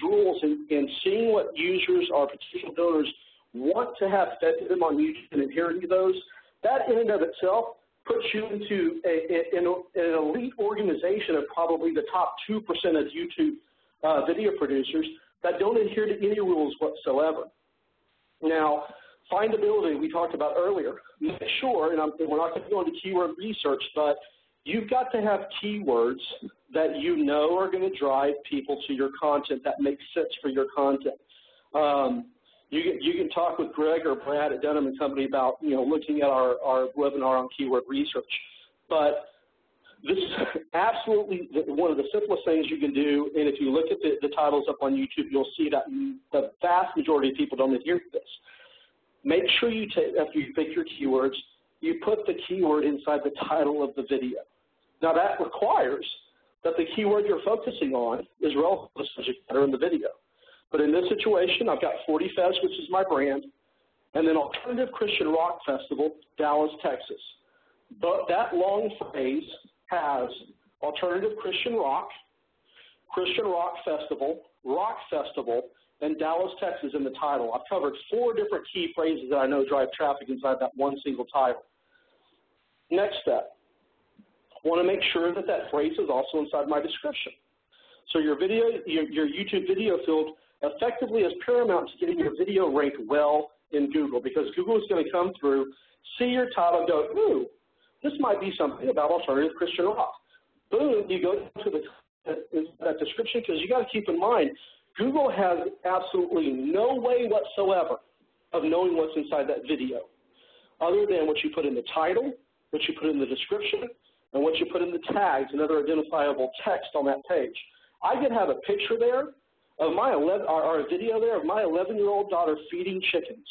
rules and seeing what users or potential donors want to have fed to them on YouTube and adhering to those, that in and of itself puts you into an elite organization of probably the top 2% of YouTube video producers that don't adhere to any rules whatsoever. Now, findability we talked about earlier. Make sure, and we're not going to go into keyword research, but you've got to have keywords that you know are going to drive people to your content that makes sense for your content. You can talk with Greg or Brad at Dunham+Company about, looking at our webinar on keyword research. But this is absolutely one of the simplest things you can do, and if you look at the titles up on YouTube, you'll see that the vast majority of people don't adhere to this. Make sure you after you pick your keywords, you put the keyword inside the title of the video. Now that requires that the keyword you're focusing on is relevant to the subject matter in the video. But in this situation, I've got 40 Fest, which is my brand, and then Alternative Christian Rock Festival, Dallas, Texas. But that long phrase has Alternative Christian Rock Festival, and Dallas, Texas in the title. I've covered 4 different key phrases that I know drive traffic inside that one single title. Next step, I want to make sure that that phrase is also inside my description. So your video, your YouTube video field effectively is paramount to getting your video ranked well in Google, because Google is going to come through, see your title, and go, ooh, this might be something about alternative Christian rock. Boom, you go to that description, because you got to keep in mind, Google has absolutely no way whatsoever of knowing what's inside that video, other than what you put in the title, what you put in the description, and what you put in the tags and other identifiable text on that page. I could have a picture there of my or a video there of my 11-year-old daughter feeding chickens,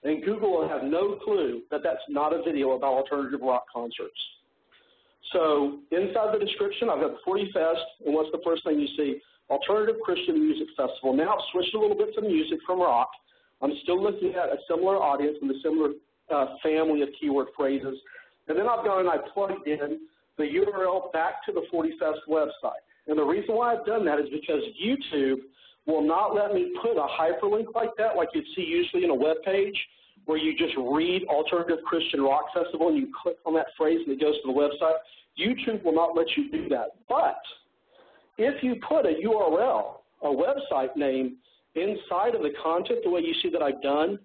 and Google will have no clue that that's not a video about alternative rock concerts. So inside the description, I've got the 40 Fest, and what's the first thing you see? Alternative Christian Music Festival. Now I've switched a little bit to music from rock. I'm still looking at a similar audience and a similar family of keyword phrases. And then I've gone and I plugged in the URL back to the 40 Fest website. And the reason why I've done that is because YouTube will not let me put a hyperlink like that, like you'd see usually in a web page, where you just read Alternative Christian Rock Festival and you click on that phrase and it goes to the website. YouTube will not let you do that. But if you put a URL, a website name, inside of the content the way you see that I've done,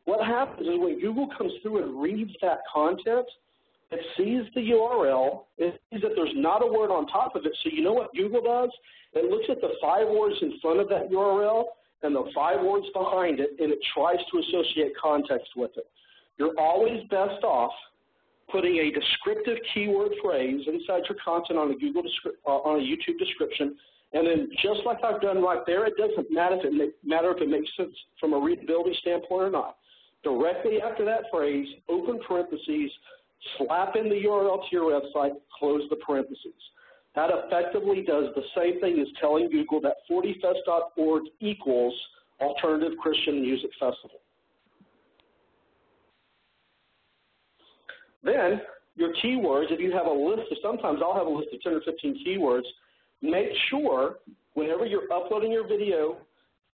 what happens is when Google comes through and reads that content, it sees the URL, it sees that there's not a word on top of it. So you know what Google does? It looks at the 5 words in front of that URL and the 5 words behind it, and it tries to associate context with it. You're always best off putting a descriptive keyword phrase inside your content on a YouTube description, and then just like I've done right there, it doesn't matter if it makes sense from a readability standpoint or not. Directly after that phrase, open parentheses, slap in the URL to your website, close the parentheses. That effectively does the same thing as telling Google that 40fest.org equals Alternative Christian Music Festival. Then your keywords, if you have a list of, sometimes I'll have a list of 10 or 15 keywords, make sure whenever you're uploading your video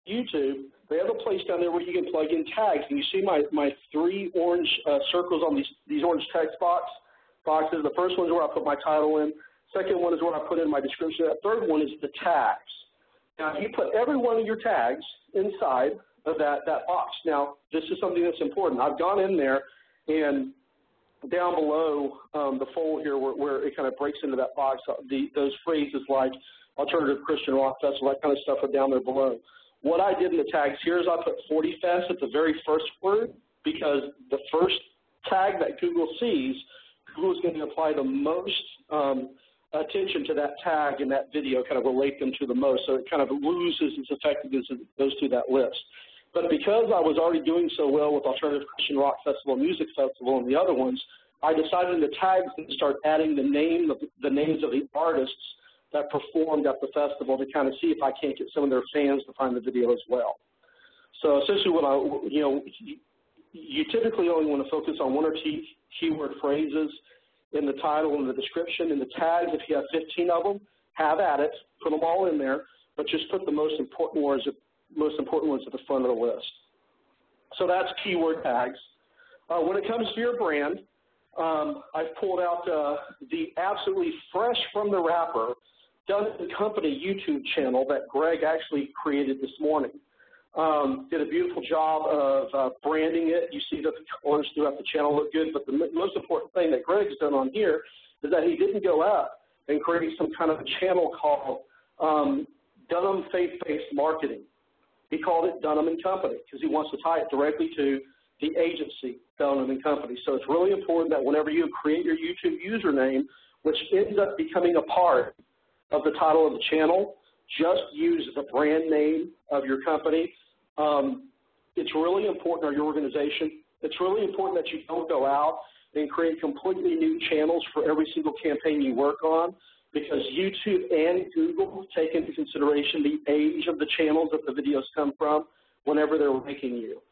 to YouTube, they have a place down there where you can plug in tags. And you see my 3 orange circles on these orange text boxes. The first one is where I put my title in. Second one is where I put in my description. That third one is the tags. Now, you put every one of your tags inside of that box. Now, this is something that's important. I've gone in there, and down below the fold here where it kind of breaks into that box, those phrases like Alternative Christian Rock Festival, that kind of stuff are down there below. What I did in the tags here is I put 40 Fest at the very first word, because the first tag that Google sees, Google is going to apply the most attention to that tag in that video, kind of relate them to the most, so it kind of loses its effectiveness as it goes through that list. But because I was already doing so well with Alternative Christian Rock Festival, Music Festival, and the other ones, I decided in the tags to start adding the names of the artists that performed at the festival to kind of see if I can't get some of their fans to find the video as well. So essentially what you typically only want to focus on 1 or 2 keyword phrases in the title and the description. In the tags, if you have 15 of them, have at it, put them all in there. but just put the most important ones at the front of the list. So that's keyword tags. When it comes to your brand, I've pulled out the absolutely fresh from the wrapper Dunham+Company YouTube channel that Greg actually created this morning. Did a beautiful job of branding it. You see that the colors throughout the channel look good, but the most important thing that Greg's done on here is that he didn't go out and create some kind of a channel called Dunham Faith-Based Marketing. He called it Dunham+Company because he wants to tie it directly to the agency, Dunham+Company. So it's really important that whenever you create your YouTube username, which ends up becoming a part of the title of the channel, just use the brand name of your company. It's really important, or your organization, it's really important that you don't go out and create completely new channels for every single campaign you work on, because YouTube and Google take into consideration the age of the channels that the videos come from whenever they're ranking you.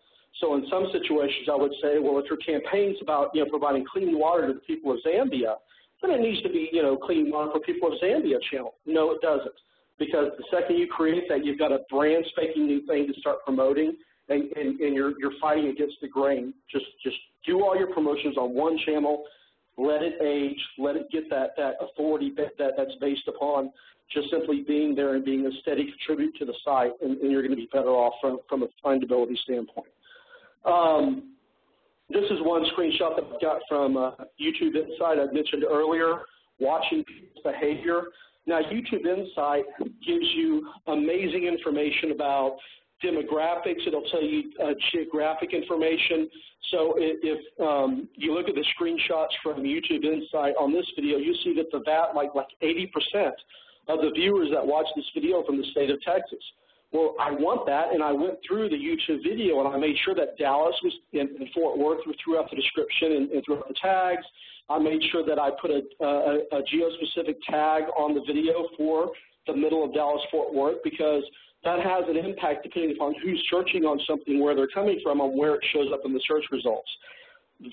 So in some situations, I would say, well, if your campaign's about, providing clean water to the people of Zambia, then it needs to be, clean water for people of Zambia channel. No, it doesn't, because the second you create that, you've got a brand spanking new thing to start promoting, and you're fighting against the grain. Just do all your promotions on one channel. Let it age. Let it get that authority that's based upon just simply being there and being a steady contributor to the site, and you're going to be better off from a findability standpoint. This is one screenshot that I got from YouTube Insight I mentioned earlier, watching people's behavior. Now, YouTube Insight gives you amazing information about demographics. It'll tell you geographic information. So if you look at the screenshots from YouTube Insight on this video, you see that like 80% of the viewers that watch this video are from the state of Texas. Well, I want that, and I went through the YouTube video, and I made sure that Dallas was in Fort Worth throughout the description and throughout the tags. I made sure that I put a geo-specific tag on the video for the middle of Dallas-Fort Worth, because that has an impact depending upon who's searching on something, where they're coming from, on where it shows up in the search results.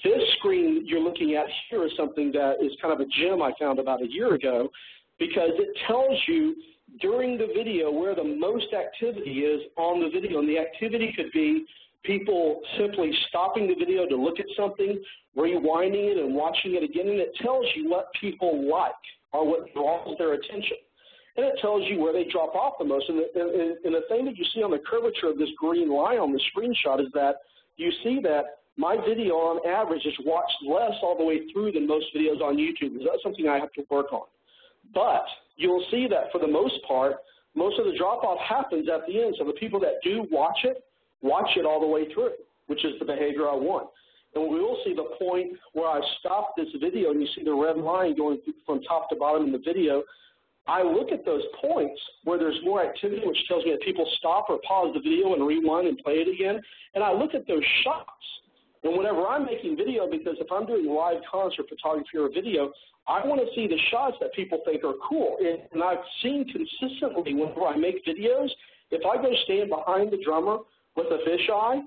This screen you're looking at here is something that is kind of a gem I found about a year ago, because it tells you during the video where the most activity is on the video. And the activity could be people simply stopping the video to look at something, rewinding it and watching it again, and it tells you what people like or what draws their attention. And it tells you where they drop off the most. And the thing that you see on the curvature of this green line on the screenshot is that you see that my video on average is watched less all the way through than most videos on YouTube. That's something I have to work on. But you'll see that for the most part, most of the drop-off happens at the end. So the people that do watch it all the way through, which is the behavior I want. And we will see the point where I stop this video, and you see the red line going from top to bottom in the video. I look at those points where there's more activity, which tells me that people stop or pause the video and rewind and play it again. And I look at those shots. And whenever I'm making video, because if I'm doing live concert photography or video, I want to see the shots that people think are cool. And I've seen consistently whenever I make videos, if I go stand behind the drummer with a fisheye,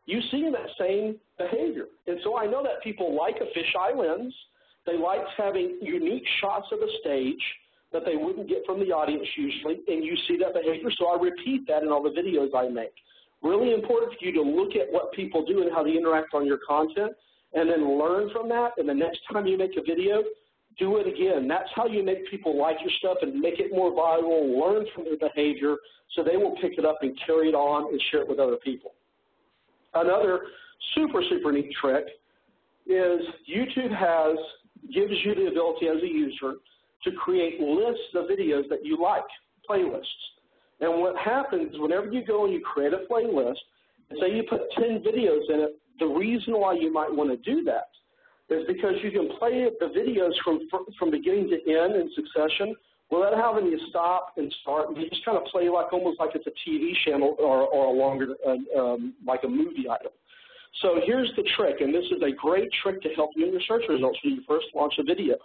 you see that same behavior. And so I know that people like a fisheye lens. They like having unique shots of the stage that they wouldn't get from the audience usually, and you see that behavior. So I repeat that in all the videos I make. Really important for you to look at what people do and how they interact on your content, and then learn from that. And the next time you make a video, do it again. That's how you make people like your stuff and make it more viral, learn from their behavior, so they will pick it up and carry it on and share it with other people. Another super, super neat trick is YouTube gives you the ability as a user to create lists of videos that you like, playlists. And what happens whenever you go and you create a playlist, and say you put 10 videos in it, the reason why you might want to do that is because you can play the videos from beginning to end in succession without having to stop and start. You just kind of play like almost like it's a TV channel or a longer, like a movie item. So here's the trick, and this is a great trick to help you in your search results when you first launch a video.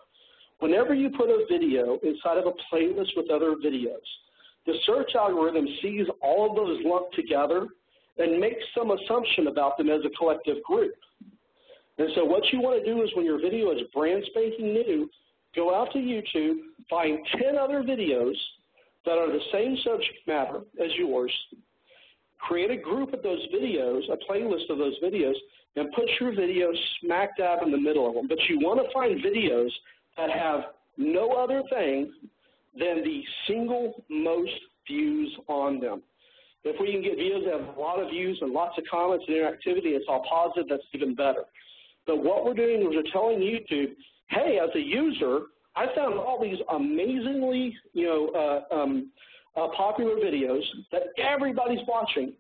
Whenever you put a video inside of a playlist with other videos, the search algorithm sees all of those lumped together and makes some assumption about them as a collective group. And so what you want to do is when your video is brand spanking new, go out to YouTube, find 10 other videos that are the same subject matter as yours, create a group of those videos, a playlist of those videos, and put your videos smack dab in the middle of them. But you want to find videos that have no other thing than the single most views on them. If we can get videos that have a lot of views and lots of comments and interactivity, it's all positive, that's even better. But what we're doing is we're telling YouTube, hey, as a user, I found all these amazingly, popular videos that everybody's watching,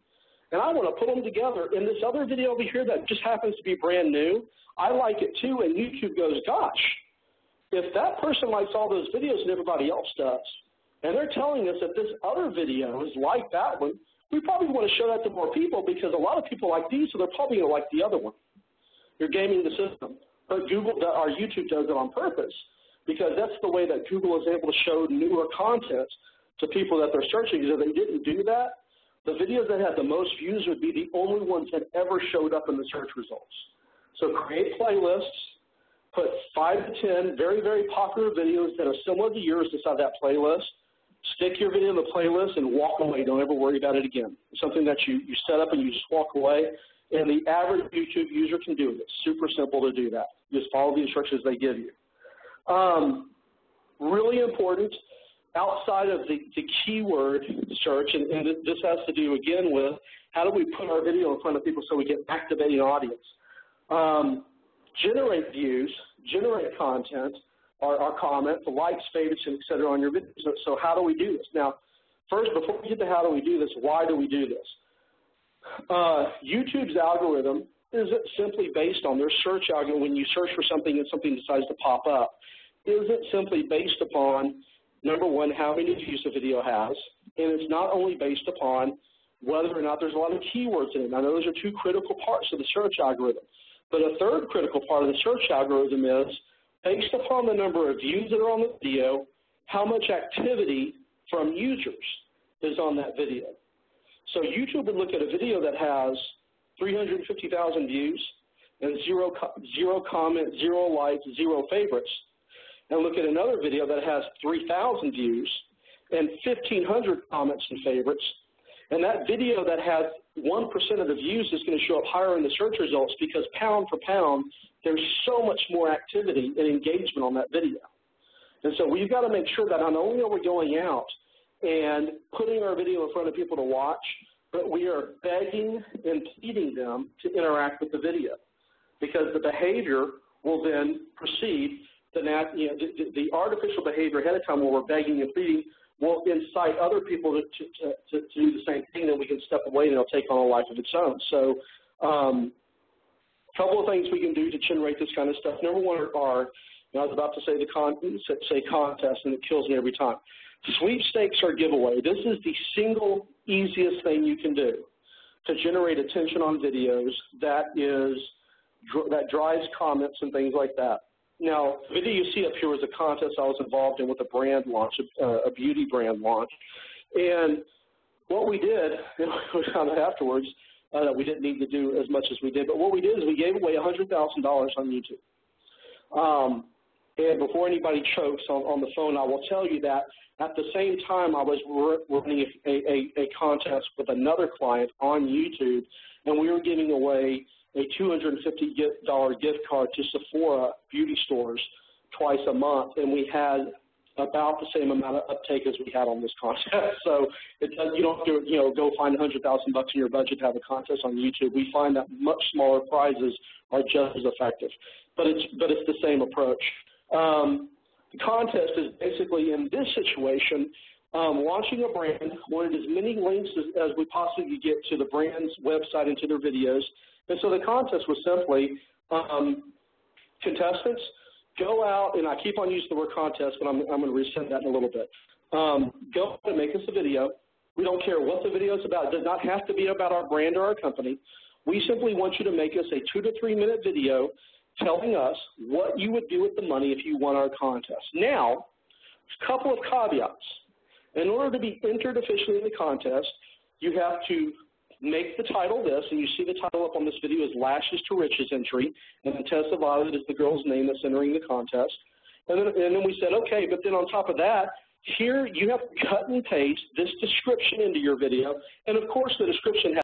and I want to put them together in this other video over here that just happens to be brand new. I like it too, and YouTube goes, gosh, if that person likes all those videos and everybody else does, and they're telling us that this other video is like that one, we probably want to show that to more people because a lot of people like these, so they're probably going to like the other one. You're gaming the system. But Google or YouTube does it on purpose because that's the way that Google is able to show newer content to people that they're searching. Because if they didn't do that, the videos that had the most views would be the only ones that ever showed up in the search results. So create playlists, put 5 to 10 very, very popular videos that are similar to yours inside that playlist. Stick your video in the playlist and walk away. Don't ever worry about it again. It's something that you set up and you just walk away. And the average YouTube user can do it. It's super simple to do that. Just follow the instructions they give you. Really important, outside of the keyword search, and this has to do, again, with how do we put our video in front of people so we get activating audience. Generate views, generate content, or comments, likes, favorites, et cetera, on your video. So how do we do this? Now, first, before we get to how do we do this, why do we do this? YouTube's algorithm isn't simply based on their search algorithm. When you search for something and something decides to pop up, isn't simply based upon, number one, how many views the video has, and it's not only based upon whether or not there's a lot of keywords in it. Now, those are two critical parts of the search algorithm. But a third critical part of the search algorithm is based upon the number of views that are on the video, how much activity from users is on that video. So YouTube would look at a video that has 350,000 views and zero comments, 0 likes, 0 favorites, and look at another video that has 3,000 views and 1,500 comments and favorites, and that video that has 1% of the views is going to show up higher in the search results because pound for pound, there's so much more activity and engagement on that video. And so we've got to make sure that not only are we going out and putting our video in front of people to watch, but we are begging and pleading them to interact with the video because the behavior will then proceed. The artificial behavior ahead of time where we're begging and pleading will incite other people to do the same thing, and we can step away and it'll take on a life of its own. So a couple of things we can do to generate this kind of stuff. Number one are, I was about to say contest, and it kills me every time. Sweepstakes or giveaway. This is the single easiest thing you can do to generate attention on videos that drives comments and things like that. Now, the video you see up here was a contest I was involved in with a brand launch, a beauty brand launch. And what we did, we found out afterwards that we didn't need to do as much as we did, but what we did is we gave away $100,000 on YouTube. And before anybody chokes on the phone, I will tell you that at the same time I was running a contest with another client on YouTube, and we were giving away a $250 gift card to Sephora beauty stores twice a month, and we had about the same amount of uptake as we had on this contest. So you don't have to go find $100,000 in your budget to have a contest on YouTube. We find that much smaller prizes are just as effective, but it's the same approach. The contest is basically, in this situation, launching a brand, wanted as many links as we possibly could get to the brand's website and to their videos. And so the contest was simply contestants, go out, and I keep on using the word contest, but I'm going to resend that in a little bit. Go out and make us a video. We don't care what the video is about. It does not have to be about our brand or our company. We simply want you to make us a 2 to 3 minute video telling us what you would do with the money if you won our contest. Now, a couple of caveats. In order to be entered officially in the contest, you have to make the title this, and you see the title up on this video is Lashes to Riches entry, and then Tessa Violet is the girl's name that's entering the contest. And then we said, okay, but then on top of that, Here you have to cut and paste this description into your video, and of course the description has